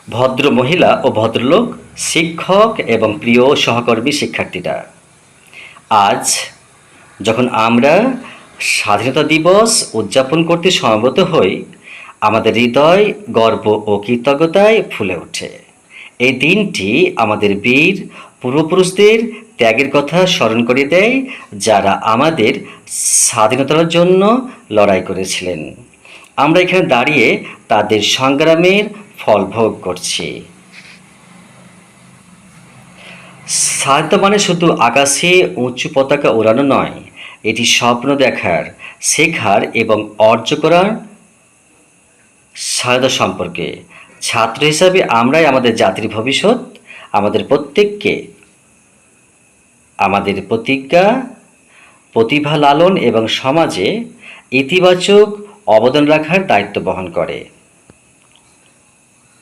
ভদ্র মহিলা ও ভদ্রলোক, শিক্ষক এবং প্রিয় সহকর্মী শিক্ষার্থীরা, আজ যখন আমরা স্বাধীনতা দিবস উদযাপন করতে সমবেত হই, আমাদের হৃদয় গর্ব ও কৃতজ্ঞতায় ফুলে ওঠে। এই দিনটি আমাদের বীর পূর্বপুরুষদের ত্যাগের কথা স্মরণ করিয়ে দেয়, যারা আমাদের স্বাধীনতার জন্য লড়াই করেছিলেন। আমরা এখানে দাঁড়িয়ে তাদের সংগ্রামের ফল ভোগ করছি। স্বাধীনতা মানে শুধু আকাশে উঁচু পতাকা ওড়ানো নয়, এটি স্বপ্ন দেখার, শেখার এবং অর্জন করার স্বাধীনতা সম্পর্কে। ছাত্র হিসাবে আমরাই আমাদের জাতির ভবিষ্যৎ। আমাদের প্রত্যেককে আমাদের প্রতিজ্ঞা, প্রতিভা লালন এবং সমাজে ইতিবাচক অবদান রাখার দায়িত্ব বহন করে।